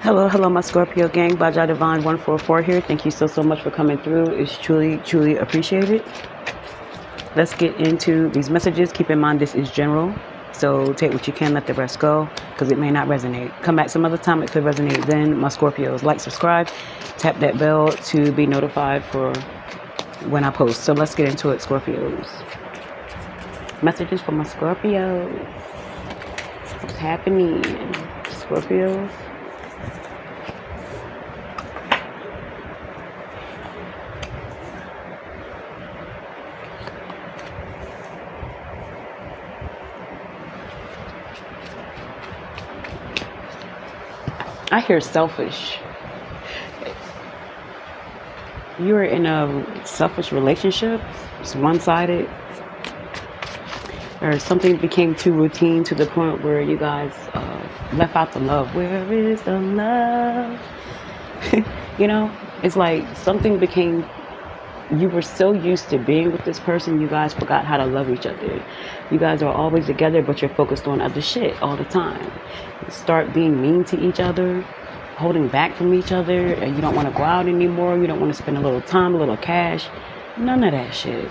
Hello, my Scorpio gang. Baja Divine 144 here. Thank you so much for coming through. It's truly appreciated. Let's get into these messages. Keep in mind this is general, so take what you can, let the rest go, because it may not resonate. Come back some other time, it could resonate then. My Scorpios, like, subscribe, tap that bell to be notified for when I post. So let's get into it, Scorpios. Messages from my Scorpios. What's happening, Scorpios? I hear selfish. You're in a selfish relationship. It's one-sided. Or something became too routine to the point where you guys left out the love. Where is the love? It's like something became, you were so used to being with this person, you guys forgot how to love each other. You guys are always together, but you're focused on other shit all the time. You start being mean to each other, holding back from each other, and you don't want to go out anymore. You don't want to spend a little time, a little cash. None of that shit,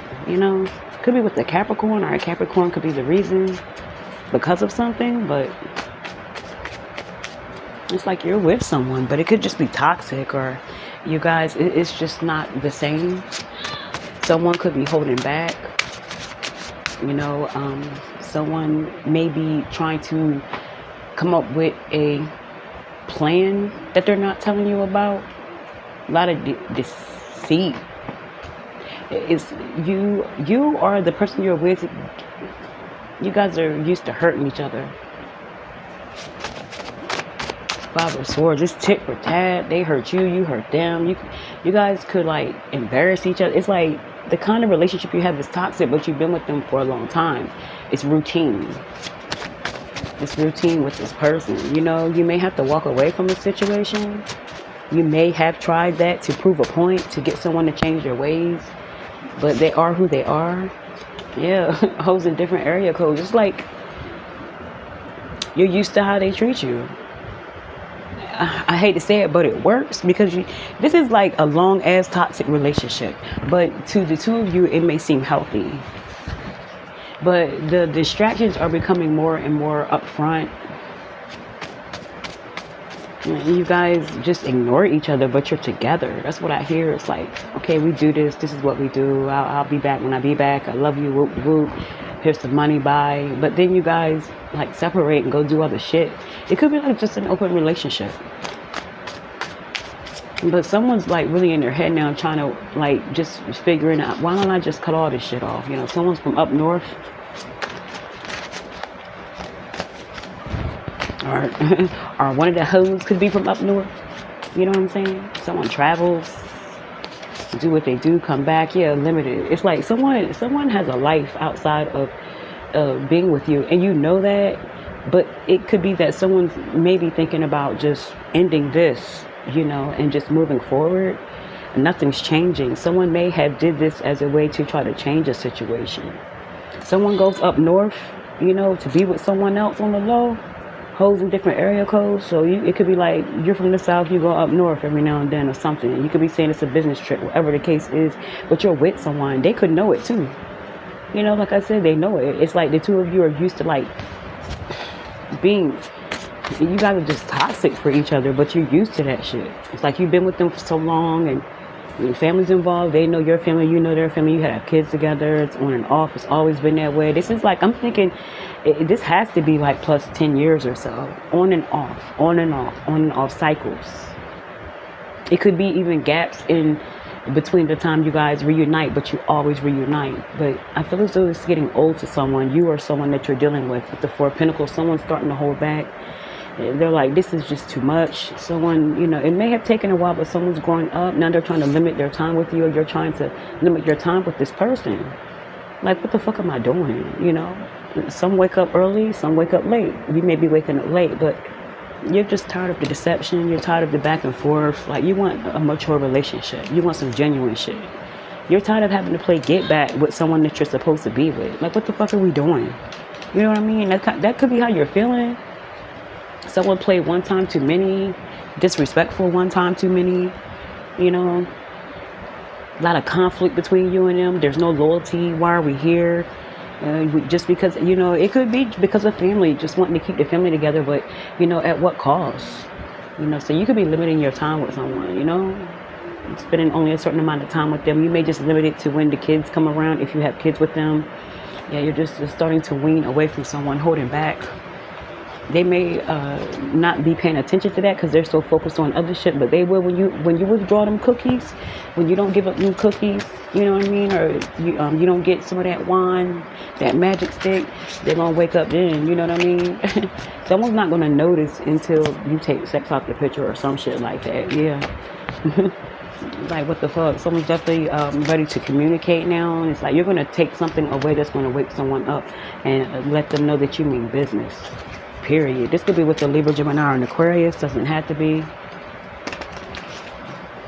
Could be with the Capricorn, or a Capricorn could be the reason because of something, but it's like you're with someone, but it could just be toxic, or you guys, it's just not the same. Someone could be holding back, someone may be trying to come up with a plan that they're not telling you about. A lot of deceit. It's you are the person you're with. You guys are used to hurting each other. Five of Swords, it's tit for tat. They hurt you, you hurt them. You guys could like embarrass each other. It's like the kind of relationship you have is toxic, but you've been with them for a long time. It's routine. It's routine with this person. You may have to walk away from a situation. You may have tried that to prove a point, to get someone to change their ways, but they are who they are. Yeah, hoes in different area codes. It's like you're used to how they treat you. I hate to say it, but it works because this is like a long ass toxic relationship, but to the two of you it may seem healthy, but the distractions are becoming more and more upfront. You guys just ignore each other, but you're together. That's what I hear. It's like, okay, we do this is what we do. I'll be back when I be back. I love you, whoop whoop. Here's some money, bye. But then you guys like separate and go do other shit. It could be like just an open relationship, but someone's like really in their head now trying to like just figuring out, why don't I just cut all this shit off? Someone's from up north, or or one of the hoes could be from up north. You know what I'm saying? Someone travels, do what they do, come back. Yeah, limited. It's like someone has a life outside of being with you, and you know that. But it could be that someone's maybe thinking about just ending this, and just moving forward. Nothing's changing. Someone may have did this as a way to try to change a situation. Someone goes up north, to be with someone else on the low. Hoes in different area codes, so it could be like you're from the south, you go up north every now and then or something. You could be saying it's a business trip, whatever the case is, but you're with someone. They could know it too. Like I said, they know it. It's like the two of you are used to like being, you guys are just toxic for each other, but you're used to that shit. It's like you've been with them for so long, and your family's involved. They know your family, you know their family. You have kids together. It's on and off. It's always been that way. This is like, I'm thinking this has to be like plus 10 years or so, on and off, on and off, on and off cycles. It could be even gaps in between the time you guys reunite, but you always reunite. But I feel as though it's getting old to someone. You are someone that you're dealing with the Four of Pentacles. Someone's starting to hold back. They're like, this is just too much. Someone, it may have taken a while, but someone's growing up. Now they're trying to limit their time with you, or you're trying to limit your time with this person. Like, what the fuck am I doing? Some wake up early, some wake up late. You may be waking up late, but you're just tired of the deception. You're tired of the back and forth. Like, you want a mature relationship. You want some genuine shit. You're tired of having to play get back with someone that you're supposed to be with. Like, what the fuck are we doing? You know what I mean? That could be how you're feeling. Someone played one time too many. disrespectful one time too many, you know, a lot of conflict between you and them. There's no loyalty. Why are we here? Just because, it could be because of family, just wanting to keep the family together, but, at what cost? So you could be limiting your time with someone, spending only a certain amount of time with them. You may just limit it to when the kids come around, if you have kids with them. Yeah, you're just starting to wean away from someone, holding back. They may not be paying attention to that because they're so focused on other shit, but they will when you withdraw them cookies, when you don't give up them cookies, you know what I mean, or you don't get some of that wine, that magic stick, they're gonna wake up then, you know what I mean. Someone's not gonna notice until you take sex off the picture or some shit like that. Yeah. Like, what the fuck? Someone's definitely ready to communicate now, and it's like you're gonna take something away that's gonna wake someone up and let them know that you mean business. Period. This could be with the Libra, Gemini, and Aquarius. Doesn't have to be.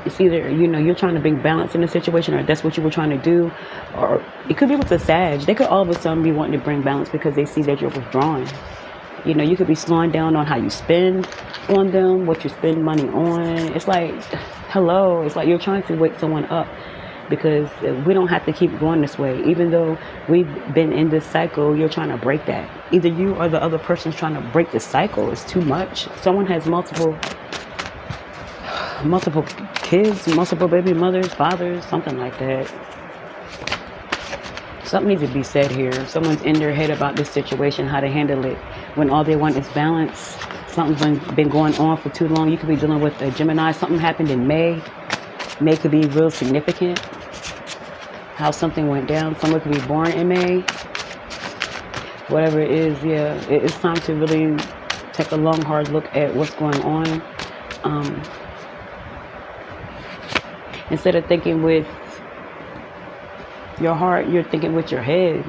It's either, you're trying to bring balance in the situation, or that's what you were trying to do. Or it could be with the Sag. They could all of a sudden be wanting to bring balance because they see that you're withdrawing. You could be slowing down on how you spend on them, what you spend money on. It's like, hello. It's like you're trying to wake someone up. Because we don't have to keep going this way. Even though we've been in this cycle, you're trying to break that. Either you or the other person's trying to break the cycle. It's too much. Someone has multiple kids, multiple baby mothers, fathers, something like that. Something needs to be said here. Someone's in their head about this situation, how to handle it, when all they want is balance. Something's been going on for too long. You could be dealing with a Gemini. Something happened in May. May could be real significant. How something went down. Someone could be born in May. Whatever it is, yeah, it's time to really take a long, hard look at what's going on. Instead of thinking with your heart, you're thinking with your head.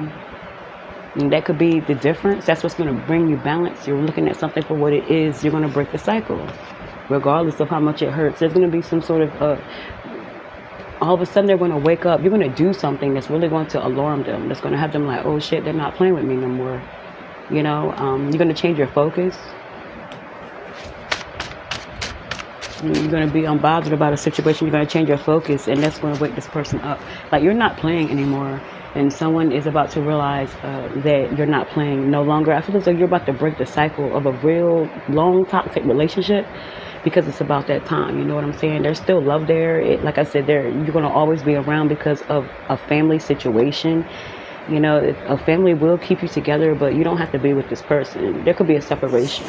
And that could be the difference. That's what's going to bring you balance. You're looking at something for what it is. You're going to break the cycle. Regardless of how much it hurts, there's going to be some sort of all of a sudden they're going to wake up. You're going to do something that's really going to alarm them. That's going to have them like, oh shit, they're not playing with me no more. You're going to change your focus. You're going to be unbothered about a situation. You're going to change your focus, and that's going to wake this person up. Like, you're not playing anymore, and someone is about to realize that you're not playing no longer. I feel as though you're about to break the cycle of a real long toxic relationship. Because it's about that time, you know what I'm saying? There's still love there. Like I said, you're going to always be around because of a family situation. A family will keep you together, but you don't have to be with this person. There could be a separation.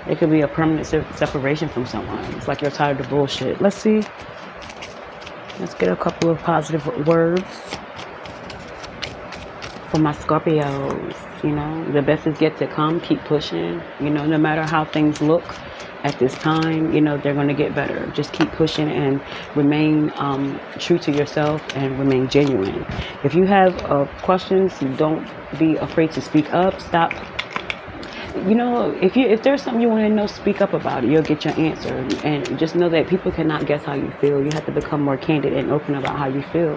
It could be a permanent separation from someone. It's like you're tired of bullshit. Let's see. Let's get a couple of positive words for my Scorpios. The best is yet to come. Keep pushing. No matter how things look at this time, they're going to get better. Just keep pushing and remain true to yourself and remain genuine. If you have questions, don't be afraid to speak up. Stop. If there's something you want to know, speak up about it. You'll get your answer. And just know that people cannot guess how you feel. You have to become more candid and open about how you feel.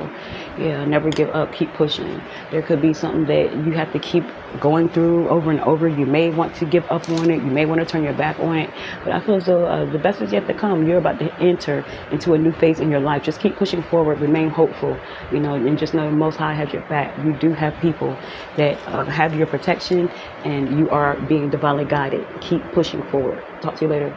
Yeah, never give up. Keep pushing. There could be something that you have to keep going through over and over. You may want to give up on it. You may want to turn your back on it. But I feel as though the best is yet to come. You're about to enter into a new phase in your life. Just keep pushing forward. Remain hopeful. And just know the Most High has your back. You do have people that have your protection, and you are being divinely guided. Keep pushing forward. Talk to you later.